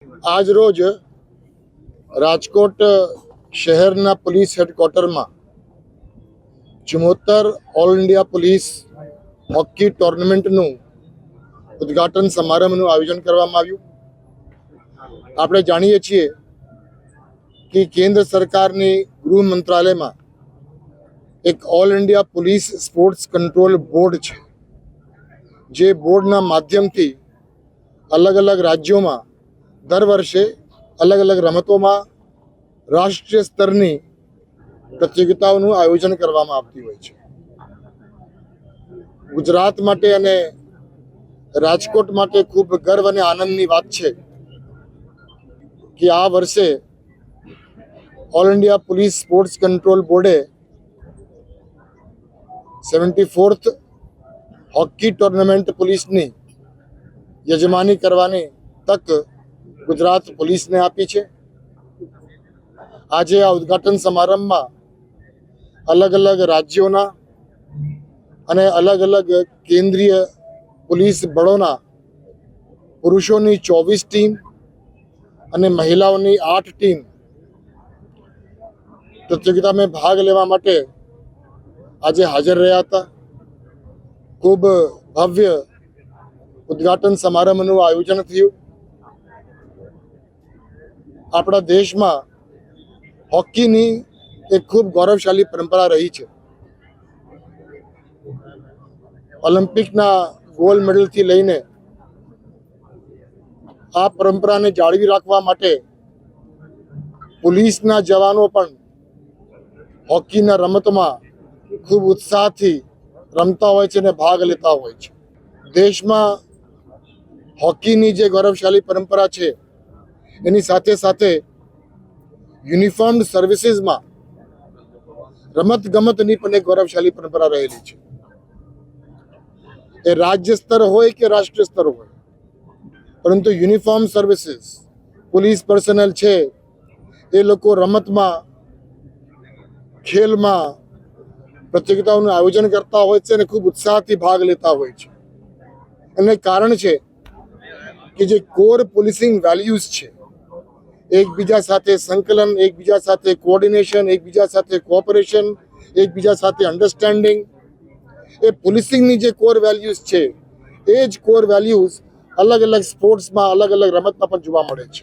આજ રોજ રાજકોટ શહેરના પોલીસ હેડક્વાર્ટરમાં 74 ઓલ ઇન્ડિયા પોલીસ હોકી ટુર્નામેન્ટનું ઉદ્ઘાટન સમારંભનું આયોજન કરવામાં આવ્યું. આપણે જાણીએ છીએ કે કેન્દ્ર સરકારની ગૃહ મંત્રાલયમાં એક all India police sports control board છે, જે બોર્ડના માધ્યમથી અલગ અલગ રાજ્યોમાં દર વર્ષે અલગ અલગ રમતોમાં રાષ્ટ્રીય સ્તરની પ્રતિયોગિતાઓનું આયોજન કરવામાં આવતી હોય છે. ગુજરાત માટે અને રાજકોટ માટે ખૂબ ગર્વ અને આનંદની વાત છે કે આ વર્ષે all India police sports control બોર્ડે 74th હોકી ટુર્નામેન્ટ પોલીસની યજમાની કરવાની તક ગુજરાત પોલીસને આપી છે. આજે આ ઉદ્ઘાટન સમારંભમાં અલગ અલગ રાજ્યોના અને અલગ અલગ કેન્દ્રીય પોલીસ બળોના પુરુષોની 24 ટીમ અને મહિલાઓની 8 ટીમ પ્રતિયોગિતામાં ભાગ લેવા માટે આજે હાજર રહ્યા હતા. ખૂબ ભવ્ય ઉદ્ઘાટન સમારંભનું આયોજન થયું. આપણા દેશમાં હોકીની એક ખૂબ ગૌરવશાળી પરંપરા રહી છે. ઓલિમ્પિકના ગોલ્ડ મેડલથી લઈને આ પરંપરાને જાળવી રાખવા માટે પોલીસના જવાનો પણ હોકીના રમતમાં ખૂબ ઉત્સાહથી રમતા હોય છે અને ભાગ લેતા હોય છે. દેશમાં હોકીની જે ગૌરવશાળી પરંપરા છે, એની સાથે સાથે યુનિફોર્મ્ડ સર્વિસીસમાં રમત ગમતની પણ એક ગૌરવશાળી પરંપરા રહેલી છે. એ રાજ્ય સ્તર હોય કે રાષ્ટ્રીય સ્તર હોય, પરંતુ યુનિફોર્મ સર્વિસીસ પોલીસ પર્સનલ છે, એ લોકો રમતમાં, ખેલમાં પ્રતિયોગિતાઓનું આયોજન કરતા હોય છે અને ખૂબ ઉત્સાહથી ભાગ લેતા હોય છે. એને કારણ છે કે જે કોર પોલીસિંગ વેલ્યુઝ છે, એકબીજા સાથે સંકલન, એકબીજા સાથે કોઓર્ડિનેશન, એકબીજા સાથે કોઓપરેશન, એકબીજા સાથે અન્ડરસ્ટેન્ડિંગ, એ પોલીસિંગની જે કોર વેલ્યુઝ છે, એ જ કોર વેલ્યુઝ અલગ અલગ સ્પોર્ટ્સમાં, અલગ અલગ રમતમાં પણ જોવા મળે છે.